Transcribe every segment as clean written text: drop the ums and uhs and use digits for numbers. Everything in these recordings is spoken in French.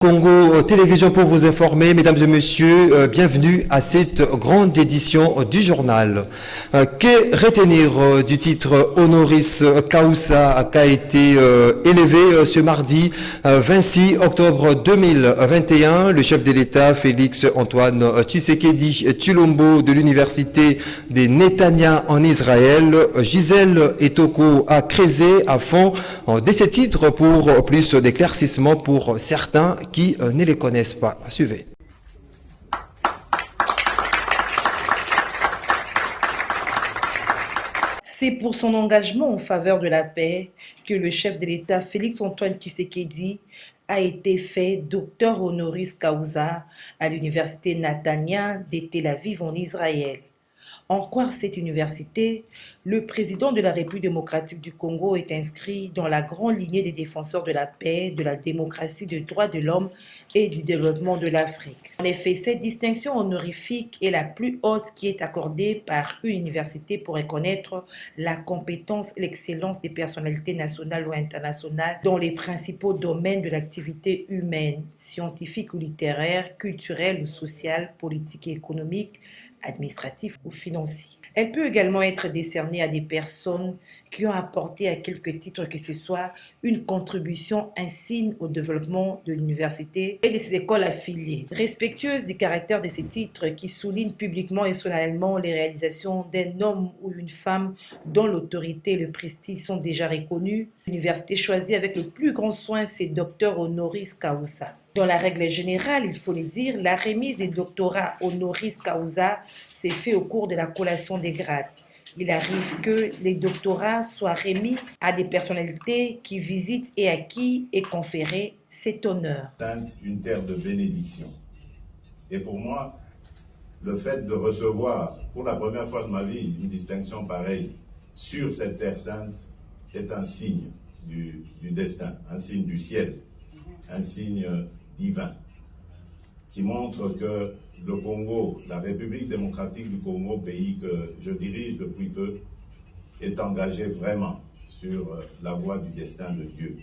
Congo Télévision pour vous informer, mesdames et messieurs, bienvenue à cette grande édition du journal. Que retenir du titre Honoris Causa qui a été élevé ce mardi 26 octobre 2021. Le chef de l'État, Félix Antoine Tshisekedi Tshilombo de l'Université des Netanya en Israël, Gisèle Etoko a créé à fond de ces titres pour plus d'éclaircissements pour certains qui ne les connaissent pas. Suivez. C'est pour son engagement en faveur de la paix que le chef de l'État, Félix Antoine Tshisekedi, a été fait docteur honoris causa à l'université Netanya de Tel Aviv en Israël. En croire cette université, le président de la République démocratique du Congo est inscrit dans la grande lignée des défenseurs de la paix, de la démocratie, des droits de l'homme et du développement de l'Afrique. En effet, cette distinction honorifique est la plus haute qui est accordée par une université pour reconnaître la compétence et l'excellence des personnalités nationales ou internationales dans les principaux domaines de l'activité humaine, scientifique ou littéraire, culturelle ou sociale, politique et économique, administratif ou financier. Elle peut également être décernée à des personnes qui ont apporté à quelque titre que ce soit une contribution insigne au développement de l'université et de ses écoles affiliées. Respectueuse du caractère de ces titres qui soulignent publiquement et solennellement les réalisations d'un homme ou une femme dont l'autorité et le prestige sont déjà reconnus, l'université choisit avec le plus grand soin ses docteurs honoris causa. Dans la règle générale, il faut le dire, la remise des doctorats honoris causa s'est faite au cours de la collation des grades. Il arrive que les doctorats soient remis à des personnalités qui visitent et à qui est conféré cet honneur. Une terre de bénédiction. Et pour moi, le fait de recevoir pour la première fois de ma vie une distinction pareille sur cette terre sainte est un signe du destin, un signe du ciel, un signe divin, qui montre que le Congo, la République démocratique du Congo, pays que je dirige depuis peu, est engagé vraiment sur la voie du destin de Dieu.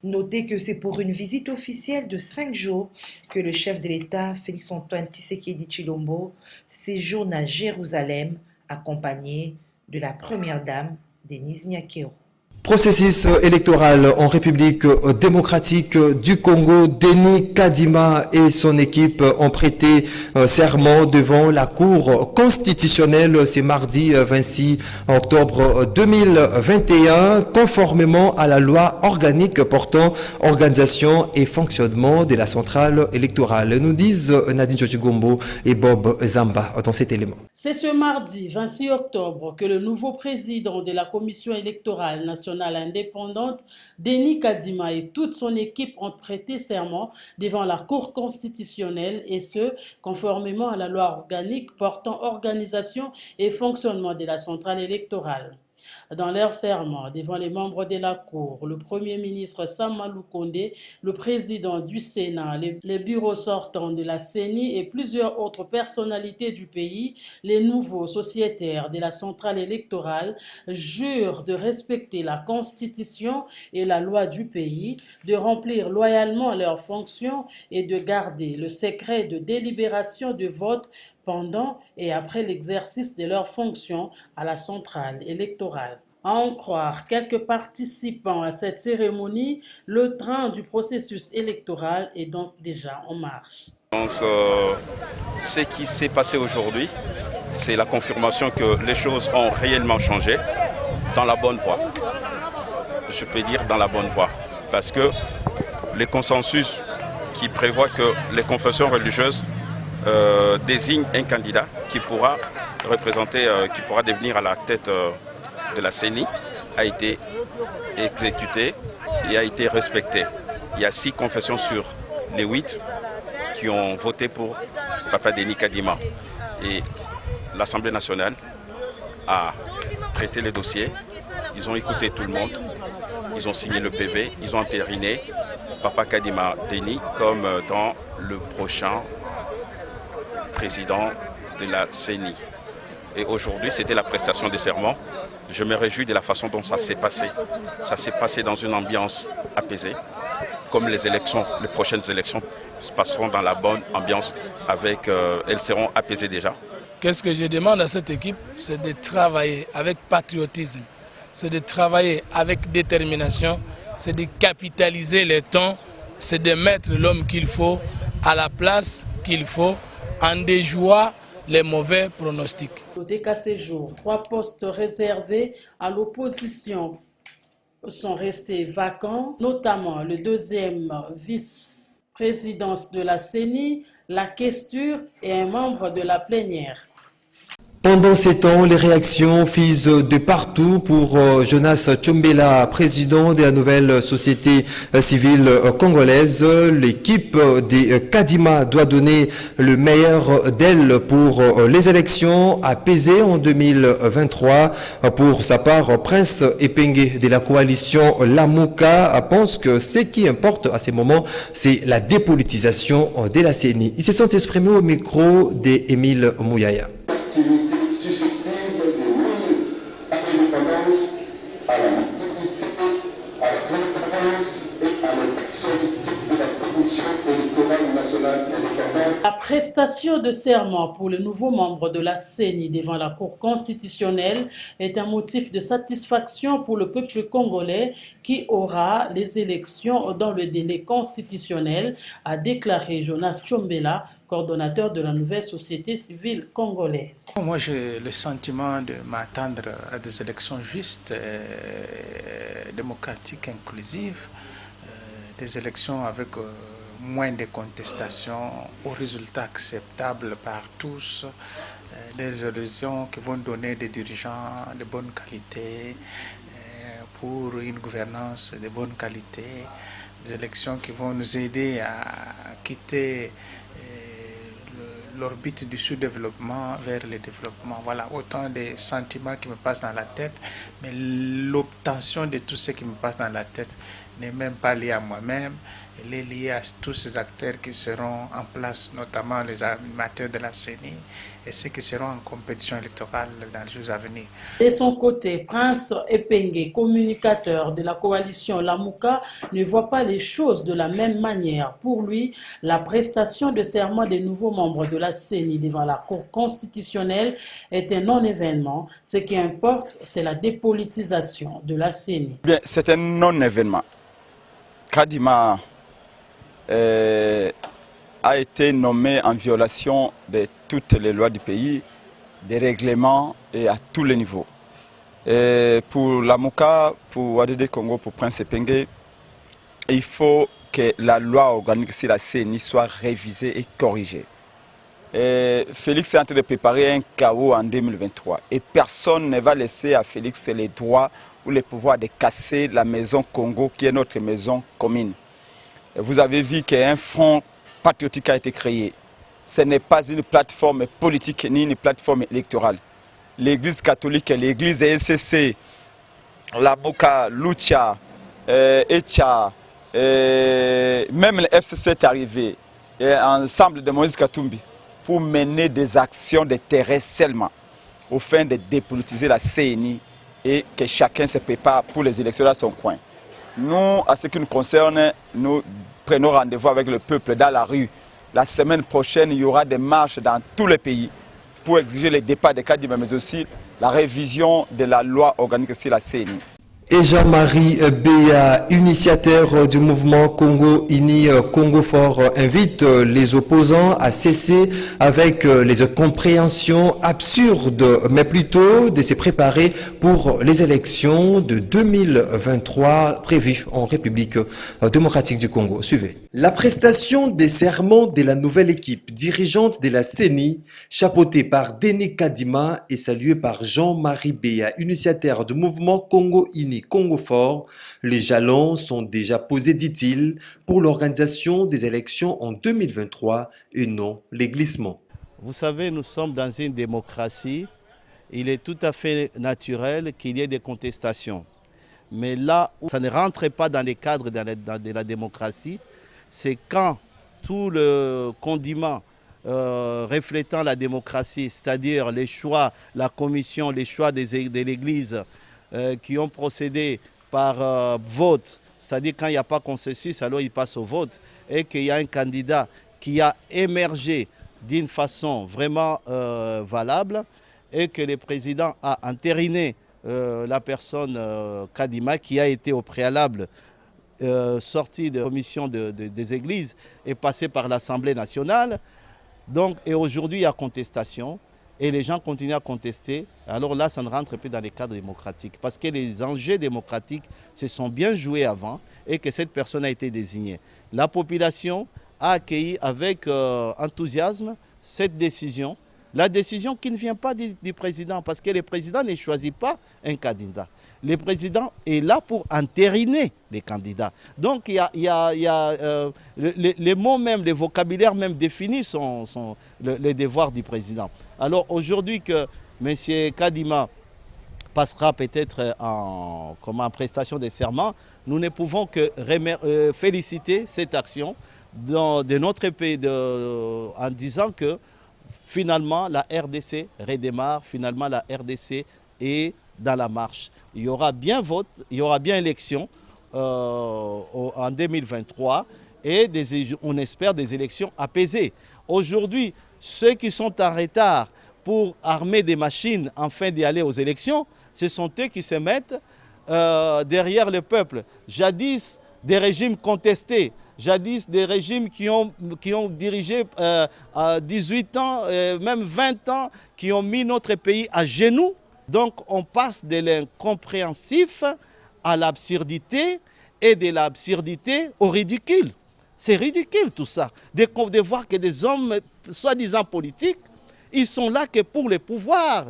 Notez que c'est pour une visite officielle de 5 jours que le chef de l'État, Félix Antoine Tshisekedi Tshilombo, séjourne à Jérusalem, accompagné de la première dame, Denise Nyakero. Processus électoral en République démocratique du Congo, Denis Kadima et son équipe ont prêté serment devant la Cour constitutionnelle ce mardi 26 octobre 2021, conformément à la loi organique portant organisation et fonctionnement de la centrale électorale. Nous disent Nadine Chochigombo et Bob Zamba dans cet élément. C'est ce mardi 26 octobre que le nouveau président de la Commission électorale nationale indépendante, Denis Kadima et toute son équipe ont prêté serment devant la Cour constitutionnelle et ce, conformément à la loi organique portant organisation et fonctionnement de la centrale électorale. Dans leur serment, devant les membres de la Cour, le Premier ministre Sama Lukonde, le président du Sénat, les bureaux sortants de la CENI et plusieurs autres personnalités du pays, les nouveaux sociétaires de la centrale électorale jurent de respecter la Constitution et la loi du pays, de remplir loyalement leurs fonctions et de garder le secret de délibération de vote pendant et après l'exercice de leurs fonctions à la centrale électorale. À en croire quelques participants à cette cérémonie, le train du processus électoral est donc déjà en marche. Donc, ce qui s'est passé aujourd'hui, c'est la confirmation que les choses ont réellement changé dans la bonne voie. Je peux dire dans la bonne voie, parce que les consensus qui prévoient que les confessions religieuses désigne un candidat qui pourra représenter, qui pourra devenir à la tête de la CENI, a été exécuté et a été respecté. Il y a 6 confessions sur les 8 qui ont voté pour Papa Denis Kadima. Et l'Assemblée nationale a traité les dossiers, ils ont écouté tout le monde, ils ont signé le PV, ils ont entériné Papa Kadima Denis comme dans le prochain président de la CENI. Et aujourd'hui, c'était la prestation des serments. Je me réjouis de la façon dont ça s'est passé. Ça s'est passé dans une ambiance apaisée, comme les prochaines élections se passeront dans la bonne ambiance, elles seront apaisées déjà. Qu'est-ce que je demande à cette équipe? C'est de travailler avec patriotisme, c'est de travailler avec détermination, c'est de capitaliser les temps, c'est de mettre l'homme qu'il faut à la place qu'il faut en déjouant les mauvais pronostics. Notez qu'à ces jours, 3 postes réservés à l'opposition sont restés vacants, notamment le 2e vice-présidence de la CENI, la questure et un membre de la plénière. Pendant ces temps, les réactions fusent de partout pour Jonas Tchombela, président de la nouvelle société civile congolaise. L'équipe des Kadima doit donner le meilleur d'elle pour les élections apaisées en 2023. Pour sa part, Prince Epenge de la coalition Lamuka pense que ce qui importe à ces moments, c'est la dépolitisation de la CENI. Ils se sont exprimés au micro d'Émile Mouyaya. La prestation de serment pour le nouveau membre de la CENI devant la Cour constitutionnelle est un motif de satisfaction pour le peuple congolais qui aura les élections dans le délai constitutionnel, a déclaré Jonas Tchombela, coordonnateur de la nouvelle société civile congolaise. Moi, j'ai le sentiment de m'attendre à des élections justes, démocratiques, inclusives, des élections avec moins de contestations, aux résultats acceptables par tous, des élections qui vont donner des dirigeants de bonne qualité, pour une gouvernance de bonne qualité, des élections qui vont nous aider à quitter l'orbite du sous-développement vers le développement. Voilà, autant de sentiments qui me passent dans la tête, mais l'obtention de tout ce qui me passe dans la tête n'est même pas liée à moi-même, elle est liée à tous ces acteurs qui seront en place, notamment les animateurs de la CENI et ceux qui seront en compétition électorale dans les jours à venir. De son côté, Prince Epenge, communicateur de la coalition Lamuka, ne voit pas les choses de la même manière. Pour lui, la prestation de serment des nouveaux membres de la CENI devant la Cour constitutionnelle est un non-événement. Ce qui importe, c'est la dépolitisation de la CENI. Bien, c'est un non-événement. Kadima a été nommé en violation de toutes les lois du pays, des règlements et à tous les niveaux. Et pour Lamuka, pour ADD Congo, pour Prince Epenge, il faut que la loi organique sur la CENI soit révisée et corrigée. Et Félix est en train de préparer un chaos en 2023 et personne ne va laisser à Félix les droits ou le pouvoir de casser la maison Congo qui est notre maison commune. Et vous avez vu qu'un front patriotique a été créé. Ce n'est pas une plateforme politique ni une plateforme électorale. L'Église catholique, l'Église ECC, Lamuka, Lucha, Echa, même le FCC est arrivé, ensemble de Moïse Katumbi, pour mener des actions de terrain seulement, au fin de dépolitiser la CENI et que chacun se prépare pour les élections à son coin. Nous, à ce qui nous concerne, nous prenons rendez-vous avec le peuple dans la rue. La semaine prochaine, il y aura des marches dans tous les pays pour exiger le départ des Kadima, mais aussi la révision de la loi organique sur la CENI. Et Jean-Marie Béa, initiateur du mouvement Congo Uni Congo Fort, invite les opposants à cesser avec les compréhensions absurdes, mais plutôt de se préparer pour les élections de 2023 prévues en République démocratique du Congo. Suivez. La prestation des serments de la nouvelle équipe dirigeante de la CENI, chapeautée par Denis Kadima et saluée par Jean-Marie Béa, initiateur du mouvement Congo Uni Congo Fort, les jalons sont déjà posés, dit-il, pour l'organisation des élections en 2023 et non les glissements. Vous savez, nous sommes dans une démocratie. Il est tout à fait naturel qu'il y ait des contestations. Mais là où ça ne rentre pas dans les cadres de la démocratie, c'est quand tout le condiment reflétant la démocratie, c'est-à-dire les choix, la commission, les choix de l'Église, qui ont procédé par vote c'est-à-dire quand il n'y a pas consensus, alors il passe au vote, et qu'il y a un candidat qui a émergé d'une façon vraiment valable, et que le président a entériné la personne Kadima, qui a été au préalable sortie de la commission des églises et passée par l'Assemblée nationale. Donc, et aujourd'hui, il y a contestation. Et les gens continuent à contester, alors là, ça ne rentre plus dans les cadres démocratiques. Parce que les enjeux démocratiques se sont bien joués avant et que cette personne a été désignée. La population a accueilli avec enthousiasme cette décision. La décision qui ne vient pas du président, parce que le président ne choisit pas un candidat. Le président est là pour entériner les candidats. Donc il y a les mots même, les vocabulaires même définissent les devoirs du président. Alors aujourd'hui que M. Kadima passera peut-être en prestation de serment, nous ne pouvons que féliciter cette action de notre pays en disant que finalement la RDC redémarre, finalement la RDC est dans la marche. Il y aura bien vote, il y aura bien élection en 2023 et on espère des élections apaisées. Aujourd'hui, ceux qui sont en retard pour armer des machines afin d'y aller aux élections, ce sont eux qui se mettent derrière le peuple. Jadis, des régimes contestés, jadis des régimes qui ont dirigé à 18 ans, même 20 ans, qui ont mis notre pays à genoux. Donc on passe de l'incompréhensif à l'absurdité et de l'absurdité au ridicule. C'est ridicule tout ça, de voir que des hommes soi-disant politiques, ils sont là que pour les pouvoirs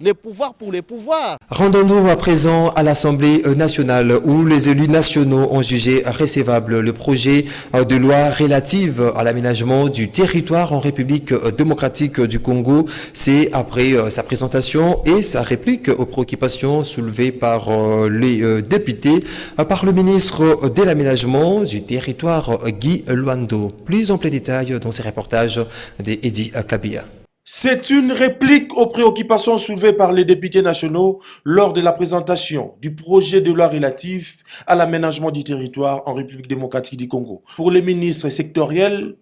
pour les pouvoirs. Rendons-nous à présent à l'Assemblée nationale où les élus nationaux ont jugé recevable le projet de loi relative à l'aménagement du territoire en République démocratique du Congo. C'est après sa présentation et sa réplique aux préoccupations soulevées par les députés par le ministre de l'aménagement du territoire Guy Luando. Plus en plein détail dans ces reportages d'Edi Kabia. C'est une réplique aux préoccupations soulevées par les députés nationaux lors de la présentation du projet de loi relatif à l'aménagement du territoire en République démocratique du Congo. Pour les ministres sectoriels,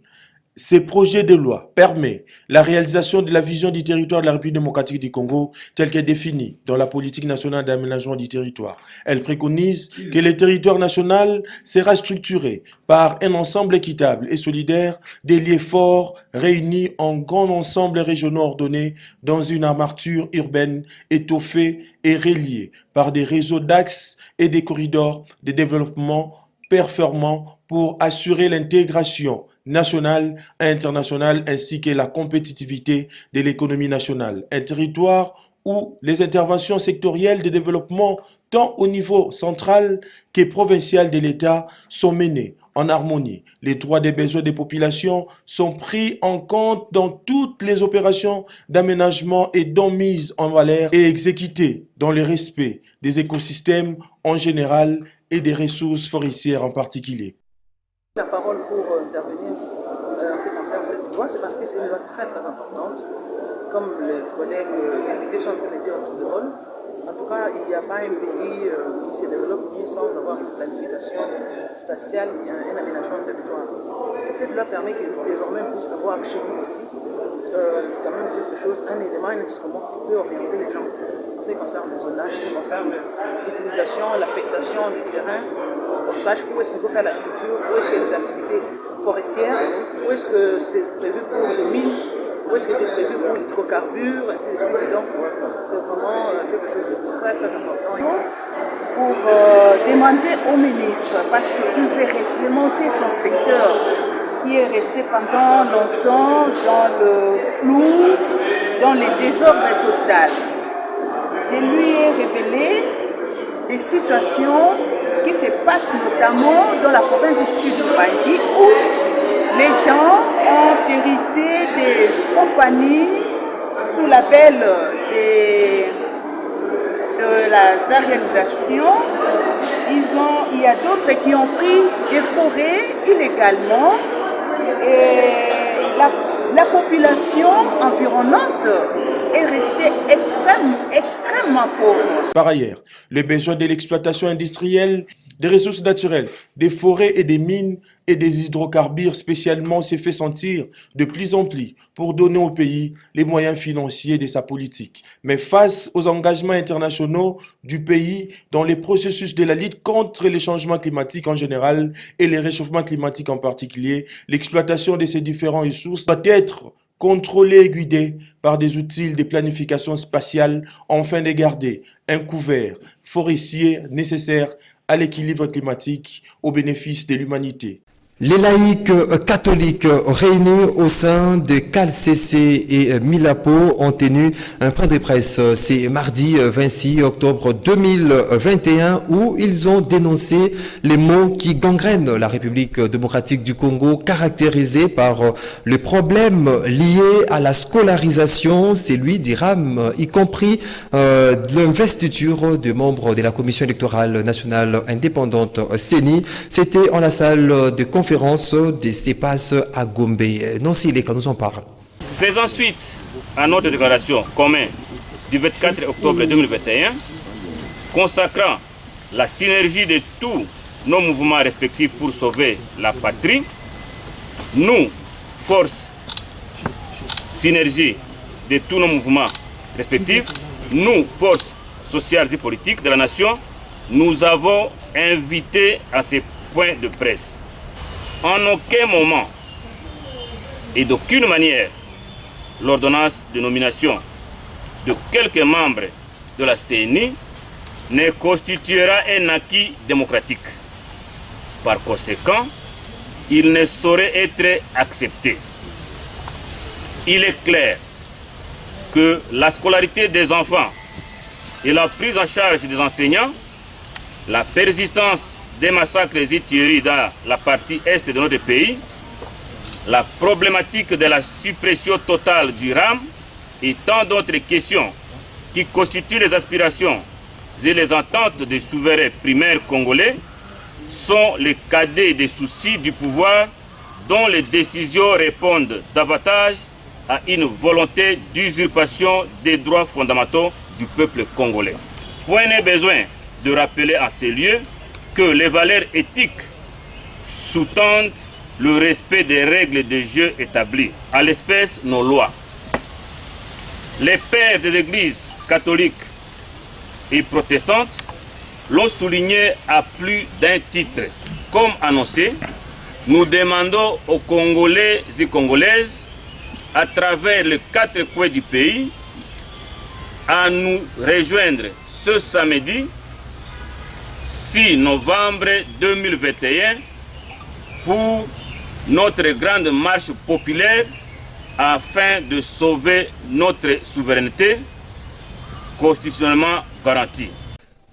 ce projet de loi permet la réalisation de la vision du territoire de la République démocratique du Congo telle qu'elle est définie dans la politique nationale d'aménagement du territoire. Elle préconise que le territoire national sera structuré par un ensemble équitable et solidaire des liens forts réunis en grands ensembles régionaux ordonnés dans une armature urbaine étoffée et reliée par des réseaux d'axes et des corridors de développement performants pour assurer l'intégration nationale et internationale ainsi que la compétitivité de l'économie nationale. Un territoire où les interventions sectorielles de développement tant au niveau central que provincial de l'État sont menées en harmonie. Les droits des besoins des populations sont pris en compte dans toutes les opérations d'aménagement et d'mise en valeur et exécutées dans le respect des écosystèmes en général et des ressources forestières en particulier. La parole pour intervenir en ce qui concerne cette loi, c'est parce que c'est une loi très importante. Comme les collègues députés sont en train de dire autour de rôle, en tout cas, il n'y a pas un pays qui se développe ni sans avoir une planification spatiale et un aménagement de territoire. Et cette loi permet que désormais on puisse avoir chez nous aussi quand même quelque chose, un élément, un instrument qui peut orienter les gens en ce qui concerne le zonage, en ce qui concerne l'utilisation, l'affectation des terrains. On sache où est-ce qu'il faut faire l'agriculture, où est-ce qu'il y a des activités forestières, où est-ce que c'est prévu pour les mines, où est-ce que c'est prévu pour l'hydrocarbure, ainsi de suite. Donc, c'est vraiment quelque chose de très important. Pour demander au ministre, parce qu'il veut réglementer son secteur qui est resté pendant longtemps dans le flou, dans le désordre total. Je lui ai révélé des situations qui se passent notamment dans la province du sud du Bangui où les gens ont hérité des compagnies sous label de la zarialisation. Il y a d'autres qui ont pris des forêts illégalement et la population environnante est restée extrêmement pauvre. Par ailleurs, les besoins de l'exploitation industrielle des ressources naturelles, des forêts et des mines et des hydrocarbures spécialement s'est fait sentir de plus en plus pour donner au pays les moyens financiers de sa politique. Mais face aux engagements internationaux du pays dans les processus de la lutte contre les changements climatiques en général et les réchauffements climatiques en particulier, l'exploitation de ces différentes ressources doit être contrôlée et guidée par des outils de planification spatiale afin de garder un couvert forestier nécessaire à l'équilibre climatique au bénéfice de l'humanité. Les laïcs catholiques réunis au sein de CalCC et Milapo ont tenu un point de presse ce mardi 26 octobre 2021 où ils ont dénoncé les maux qui gangrènent la République démocratique du Congo, caractérisés par le problème lié à la scolarisation, c'est lui d'IRAM, y compris l'investiture de membres de la Commission électorale nationale indépendante CENI. C'était en la salle de conférence des CEPAS à Gombe. Nancy Leka nous en parle. Faisant suite à notre déclaration commune du 24 octobre 2021, consacrant la synergie de tous nos mouvements respectifs pour sauver la patrie, nous, force synergie de tous nos mouvements respectifs, nous, forces sociales et politiques de la nation, nous avons invité à ces points de presse. En aucun moment et d'aucune manière, l'ordonnance de nomination de quelques membres de la CENI ne constituera un acquis démocratique. Par conséquent, il ne saurait être accepté. Il est clair que la scolarité des enfants et la prise en charge des enseignants, la persistance des massacres et tueries dans la partie est de notre pays, la problématique de la suppression totale du RAM et tant d'autres questions qui constituent les aspirations et les ententes des souverains primaires congolais sont les cadets des soucis du pouvoir dont les décisions répondent davantage à une volonté d'usurpation des droits fondamentaux du peuple congolais. Point n'est besoin de rappeler en ces lieux que les valeurs éthiques sous-tendent le respect des règles de jeu établies, à l'espèce nos lois. Les pères des églises catholiques et protestantes l'ont souligné à plus d'un titre. Comme annoncé, nous demandons aux Congolais et Congolaises, à travers les 4 coins du pays, à nous rejoindre ce samedi 6 novembre 2021 pour notre grande marche populaire afin de sauver notre souveraineté constitutionnellement garantie.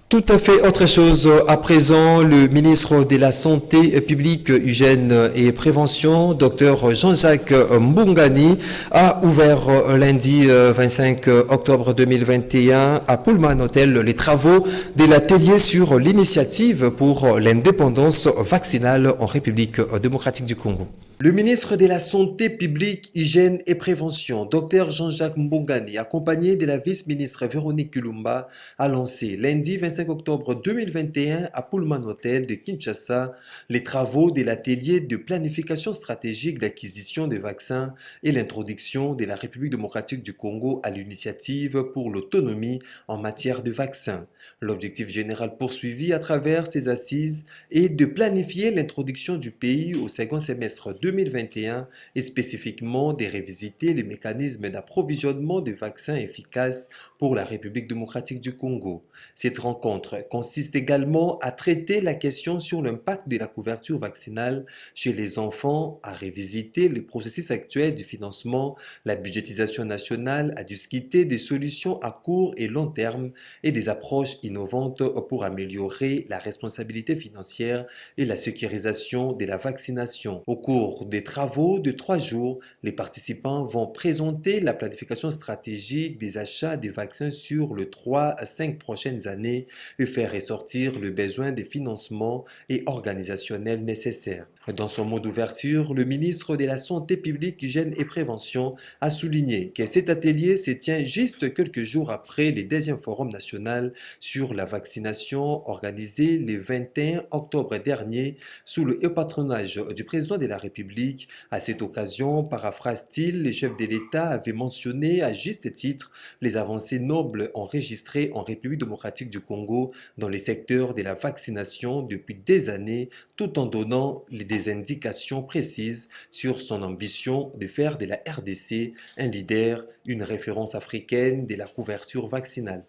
Tout à fait autre chose. À présent, le ministre de la Santé publique, Hygiène et Prévention, Dr Jean-Jacques Mbungani, a ouvert lundi 25 octobre 2021 à Pullman Hotel les travaux de l'atelier sur l'initiative pour l'indépendance vaccinale en République démocratique du Congo. Le ministre de la Santé publique, Hygiène et Prévention, Dr Jean-Jacques Mbungani, accompagné de la vice-ministre Véronique Kulumba, a lancé lundi 25 octobre 2021 à Pullman Hotel de Kinshasa les travaux de l'atelier de planification stratégique d'acquisition des vaccins et l'introduction de la République démocratique du Congo à l'initiative pour l'autonomie en matière de vaccins. L'objectif général poursuivi à travers ces assises est de planifier l'introduction du pays au second semestre 2021 et spécifiquement de révisiter les mécanismes d'approvisionnement de vaccins efficaces pour la République démocratique du Congo. Cette rencontre consiste également à traiter la question sur l'impact de la couverture vaccinale chez les enfants, à révisiter le processus actuel du financement, la budgétisation nationale, à discuter des solutions à court et long terme et des approches innovantes pour améliorer la responsabilité financière et la sécurisation de la vaccination. Au cours des travaux de 3 jours, les participants vont présenter la planification stratégique des achats des vaccins sur les 3 à 5 prochaines années et faire ressortir le besoin de financement et organisationnel nécessaire. Dans son mot d'ouverture, le ministre de la Santé publique, Hygiène et Prévention a souligné que cet atelier se tient juste quelques jours après le 10e Forum national sur la vaccination organisé le 21 octobre dernier sous le haut patronage du président de la République. À cette occasion, paraphrase-t-il, le chef de l'État avait mentionné à juste titre les avancées nobles enregistrées en République démocratique du Congo dans les secteurs de la vaccination depuis des années, tout en donnant des indications précises sur son ambition de faire de la RDC un leader, une référence africaine de la couverture vaccinale.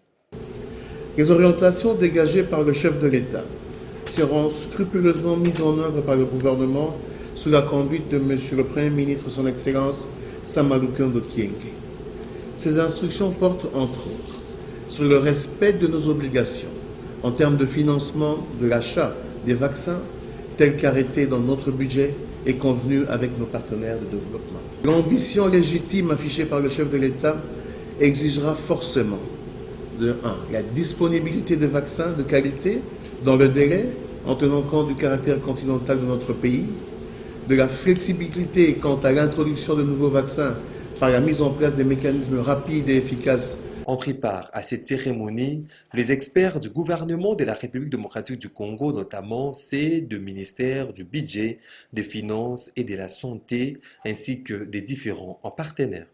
Les orientations dégagées par le chef de l'État seront scrupuleusement mises en œuvre par le gouvernement sous la conduite de M. le Premier ministre, son Excellence Samaluka Ndokyenge. Ces instructions portent entre autres sur le respect de nos obligations en termes de financement de l'achat des vaccins tel qu'arrêté dans notre budget et convenu avec nos partenaires de développement. L'ambition légitime affichée par le chef de l'État exigera forcément de 1. La disponibilité de vaccins de qualité dans le délai en tenant compte du caractère continental de notre pays, de la flexibilité quant à l'introduction de nouveaux vaccins par la mise en place des mécanismes rapides et efficaces. Ont pris part à cette cérémonie les experts du gouvernement de la République démocratique du Congo, notamment ceux du ministère du Budget, des Finances et de la Santé, ainsi que des différents partenaires.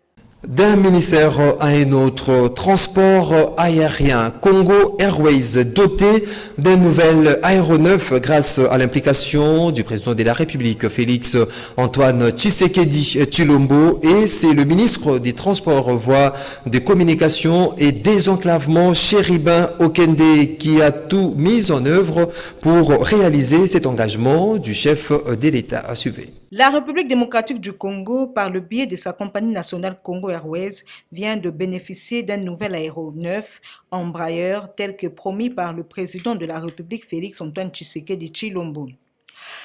D'un ministère à un autre, transport aérien, Congo Airways doté d'un nouvel aéronef grâce à l'implication du président de la République, Félix Antoine Tshisekedi Tshilombo, et c'est le ministre des Transports, Voies, des Communications et Désenclavement, Chéribin Okende, qui a tout mis en œuvre pour réaliser cet engagement du chef de l'État. À suivre. La République démocratique du Congo, par le biais de sa compagnie nationale Congo Airways, vient de bénéficier d'un nouvel aéronef Embraer tel que promis par le président de la République Félix Antoine Tshisekedi Tshilombo.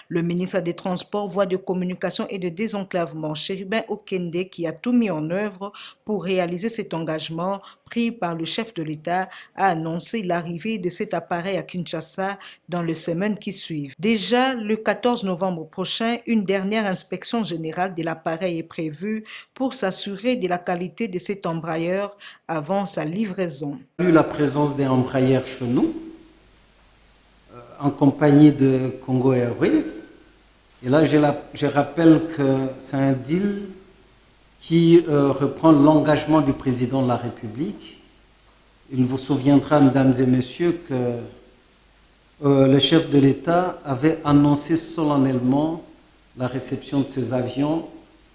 Le ministre des Transports, Voies de Communication et de Désenclavement, Chéribin Okende, qui a tout mis en œuvre pour réaliser cet engagement pris par le chef de l'État, a annoncé l'arrivée de cet appareil à Kinshasa dans les semaines qui suivent. Déjà, le 14 novembre prochain, une dernière inspection générale de l'appareil est prévue pour s'assurer de la qualité de cet embrayeur avant sa livraison. La présence des embrayeurs chez nous, en compagnie de Congo Airways. Et là, je rappelle que c'est un deal qui reprend l'engagement du président de la République. Il vous souviendra, mesdames et messieurs, que le chef de l'État avait annoncé solennellement la réception de ces avions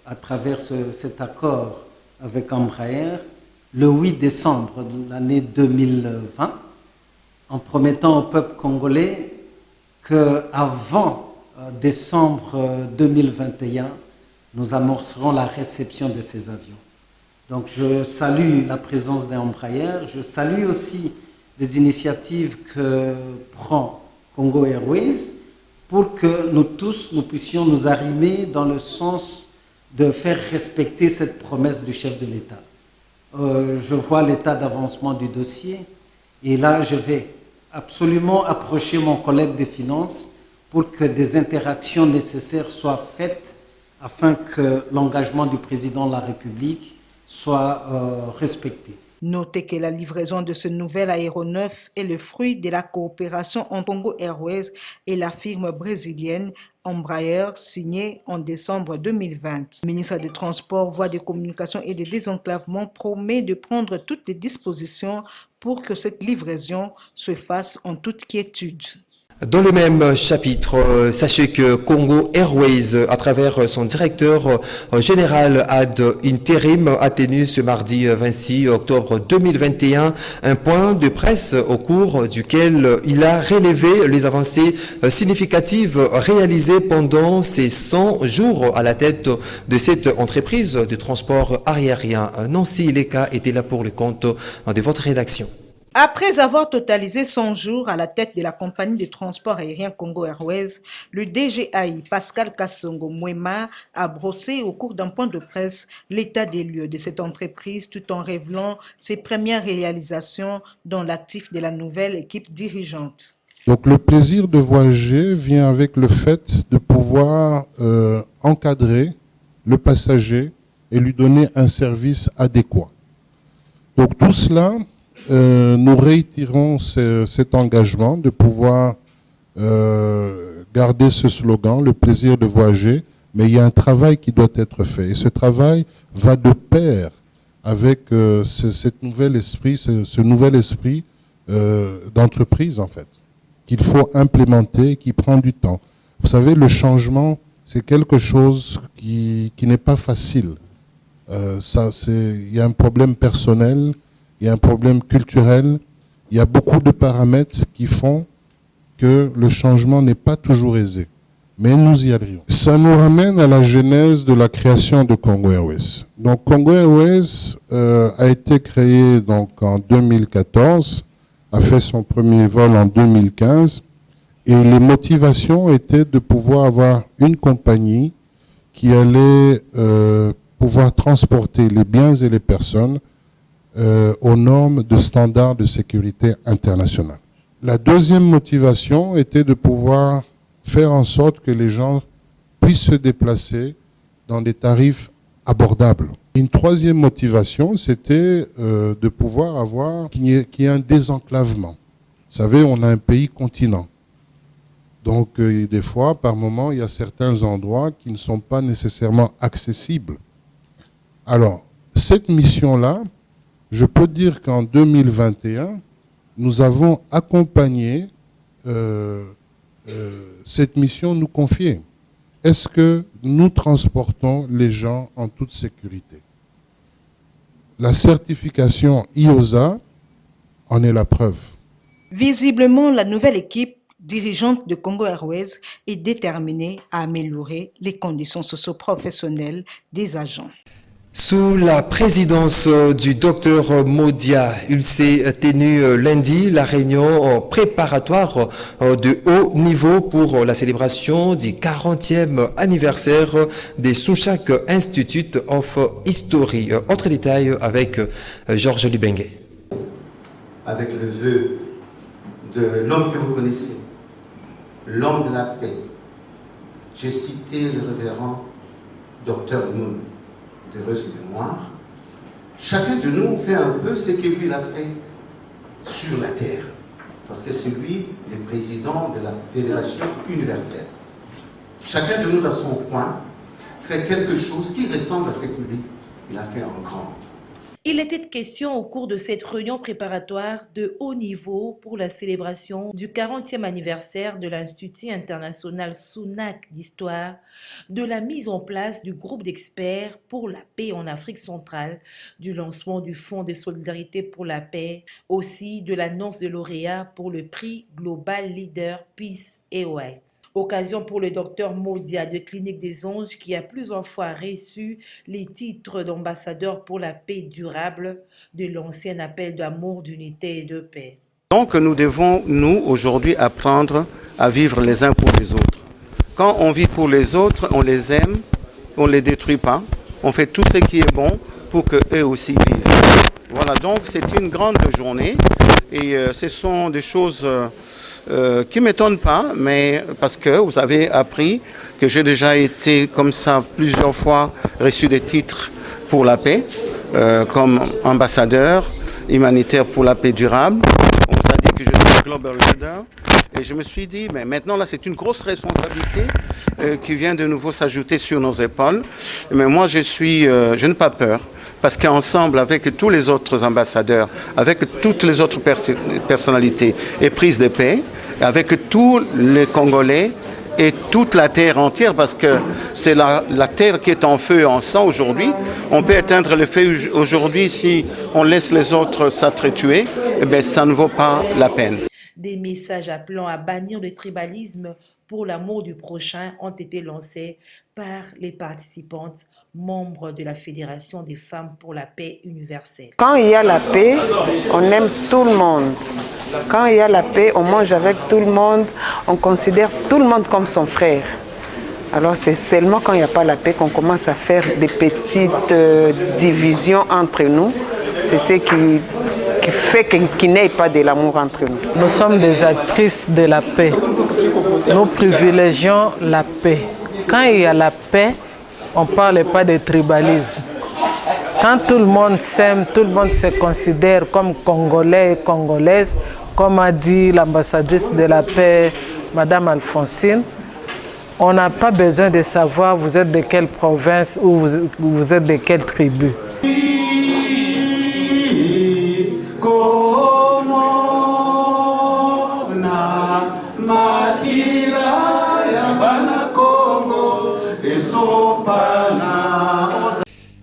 à travers cet accord avec Embraer le 8 décembre de l'année 2020, en promettant au peuple congolais qu'avant décembre 2021, nous amorcerons la réception de ces avions. Donc je salue la présence d'Embraer, je salue aussi les initiatives que prend Congo Airways pour que nous tous, nous puissions nous arrimer dans le sens de faire respecter cette promesse du chef de l'État. Je vois l'état d'avancement du dossier et là je vais absolument approcher mon collègue des finances pour que des interactions nécessaires soient faites afin que l'engagement du président de la République soit respecté. Notez que la livraison de ce nouvel aéronef est le fruit de la coopération entre Congo Airways et la firme brésilienne Embraer, signée en décembre 2020. Le ministre des Transports, Voies de Communication et de Désenclavement promet de prendre toutes les dispositions pour que cette livraison se fasse en toute quiétude. Dans le même chapitre, sachez que Congo Airways, à travers son directeur général ad interim, a tenu ce mardi 26 octobre 2021 un point de presse au cours duquel il a relevé les avancées significatives réalisées pendant ces 100 jours à la tête de cette entreprise de transport aérien. Nancy Leka était là pour le compte de votre rédaction. Après avoir totalisé 100 jours à la tête de la compagnie de transport aérien Congo Airways, le DGAI Pascal Kassongo Mwema a brossé au cours d'un point de presse l'état des lieux de cette entreprise tout en révélant ses premières réalisations dans l'actif de la nouvelle équipe dirigeante. Donc le plaisir de voyager vient avec le fait de pouvoir encadrer le passager et lui donner un service adéquat. Donc tout cela, nous réitérons cet engagement de pouvoir garder ce slogan, le plaisir de voyager, mais il y a un travail qui doit être fait. Et ce travail va de pair avec ce nouvel esprit d'entreprise, en fait, qu'il faut implémenter, qui prend du temps. Vous savez, le changement, c'est quelque chose qui n'est pas facile. Il y a un problème personnel, il y a un problème culturel, il y a beaucoup de paramètres qui font que le changement n'est pas toujours aisé. Mais nous y arrivons. Ça nous ramène à la genèse de la création de Congo Airways. Donc Congo Airways a été créé donc en 2014, a fait son premier vol en 2015, et les motivations étaient de pouvoir avoir une compagnie qui allait pouvoir transporter les biens et les personnes aux normes de standards de sécurité internationale. La deuxième motivation était de pouvoir faire en sorte que les gens puissent se déplacer dans des tarifs abordables. Une troisième motivation, c'était de pouvoir avoir qu'il y ait un désenclavement. Vous savez, on a un pays continent. Donc, des fois, par moment, il y a certains endroits qui ne sont pas nécessairement accessibles. Alors, cette mission-là, je peux dire qu'en 2021, nous avons accompagné cette mission nous confiée. Est-ce que nous transportons les gens en toute sécurité? La certification IOSA en est la preuve. Visiblement, la nouvelle équipe dirigeante de Congo Airways est déterminée à améliorer les conditions socio-professionnelles des agents. Sous la présidence du docteur Modia, il s'est tenu lundi la réunion préparatoire de haut niveau pour la célébration du 40e anniversaire des Sunshak Institute of History. Autre détail avec Georges Libengue. Avec le vœu de l'homme que vous connaissez, l'homme de la paix, j'ai cité le révérend docteur Moon, d'heureuse mémoire. Chacun de nous fait un peu ce que lui a fait sur la terre, parce que c'est lui le président de la Fédération universelle. Chacun de nous dans son coin fait quelque chose qui ressemble à ce que lui il a fait en grand. Il était question au cours de cette réunion préparatoire de haut niveau pour la célébration du 40e anniversaire de l'Institut international Sunshak d'histoire, de la mise en place du groupe d'experts pour la paix en Afrique centrale, du lancement du Fonds de solidarité pour la paix, aussi de l'annonce de lauréat pour le prix Global Leader Peace Awards. Occasion pour le docteur Modia de Clinique des Anges qui a plusieurs fois reçu les titres d'ambassadeur pour la paix durable de l'ancien appel d'amour, d'unité et de paix. Donc nous devons, nous, aujourd'hui, apprendre à vivre les uns pour les autres. Quand on vit pour les autres, on les aime, on ne les détruit pas, on fait tout ce qui est bon pour qu'eux aussi vivent. Voilà, donc c'est une grande journée et ce sont des choses qui ne m'étonnent pas, mais parce que vous avez appris que j'ai déjà été comme ça plusieurs fois reçu des titres pour la paix, comme ambassadeur humanitaire pour la paix durable. On nous a dit que je suis Global Leader. Et je me suis dit, mais maintenant là c'est une grosse responsabilité qui vient de nouveau s'ajouter sur nos épaules. Mais moi je n'ai pas peur. Parce qu'ensemble, avec tous les autres ambassadeurs, avec toutes les autres personnalités et prises de paix, avec tous les Congolais et toute la terre entière, parce que c'est la terre qui est en feu et en sang aujourd'hui. On peut éteindre le feu aujourd'hui si on laisse les autres s'entretuer, eh bien, ça ne vaut pas la peine. Des messages appelant à bannir le tribalisme pour l'amour du prochain ont été lancés par les participantes membres de la Fédération des femmes pour la paix universelle. Quand il y a la paix, on aime tout le monde. Quand il y a la paix, on mange avec tout le monde, on considère tout le monde comme son frère. Alors c'est seulement quand il n'y a pas la paix qu'on commence à faire des petites divisions entre nous. C'est ce qui qui fait qu'il n'y ait pas de l'amour entre nous. Nous sommes des actrices de la paix. Nous privilégions la paix. Quand il y a la paix, on ne parle pas de tribalisme. Quand tout le monde s'aime, tout le monde se considère comme Congolais et Congolaises, comme a dit l'ambassadrice de la paix, Madame Alphonsine, on n'a pas besoin de savoir vous êtes de quelle province ou vous êtes de quelle tribu.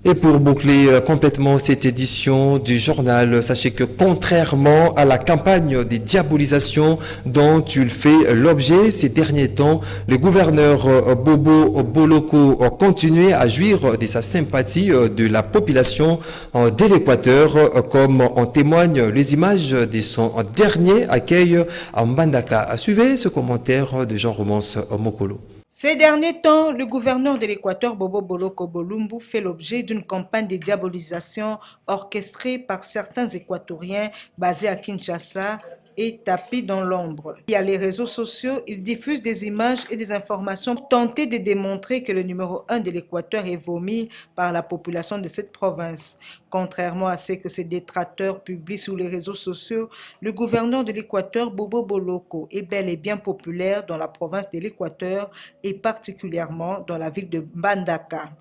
Et pour boucler complètement cette édition du journal, sachez que contrairement à la campagne des diabolisations dont il fait l'objet ces derniers temps, le gouverneur Bobo Boloko continue à jouir de sa sympathie de la population de l'Équateur, comme en témoignent les images de son dernier accueil à Mbandaka. Suivez ce commentaire de Jean-Romance Mokolo. Ces derniers temps, le gouverneur de l'Équateur, Bobo Boloko Bolumbu, fait l'objet d'une campagne de diabolisation orchestrée par certains Équatoriens basés à Kinshasa et tapis dans l'ombre. Via les réseaux sociaux, il diffuse des images et des informations pour tenter de démontrer que le numéro 1 de l'Équateur est vomi par la population de cette province. Contrairement à ce que ses détracteurs publient sur les réseaux sociaux, le gouverneur de l'Équateur, Bobo Boloko, est bel et bien populaire dans la province de l'Équateur et particulièrement dans la ville de Mbandaka.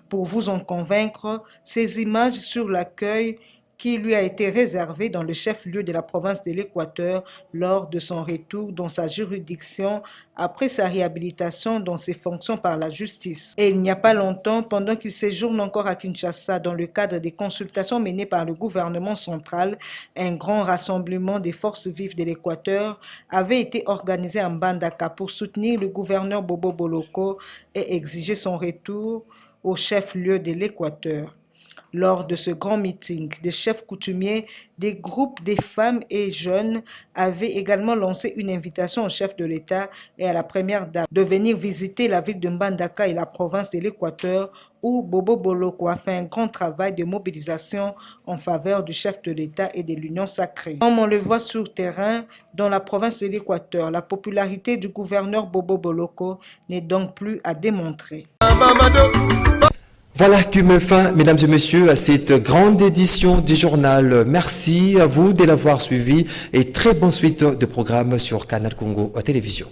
Pour vous en convaincre, ces images sur l'accueil qui lui a été réservé dans le chef-lieu de la province de l'Équateur lors de son retour dans sa juridiction après sa réhabilitation dans ses fonctions par la justice. Et il n'y a pas longtemps, pendant qu'il séjourne encore à Kinshasa dans le cadre des consultations menées par le gouvernement central, un grand rassemblement des forces vives de l'Équateur avait été organisé en Mbandaka pour soutenir le gouverneur Bobo Boloko et exiger son retour au chef-lieu de l'Équateur. Lors de ce grand meeting, des chefs coutumiers, des groupes de femmes et jeunes avaient également lancé une invitation au chef de l'État et à la première dame de venir visiter la ville de Mbandaka et la province de l'Équateur où Bobo Boloko a fait un grand travail de mobilisation en faveur du chef de l'État et de l'Union sacrée. Comme on le voit sur terrain, dans la province de l'Équateur, la popularité du gouverneur Bobo Boloko n'est donc plus à démontrer. Voilà qui met fin, mesdames et messieurs, à cette grande édition du journal. Merci à vous de l'avoir suivi et très bonne suite de programmes sur Canal Congo Télévision.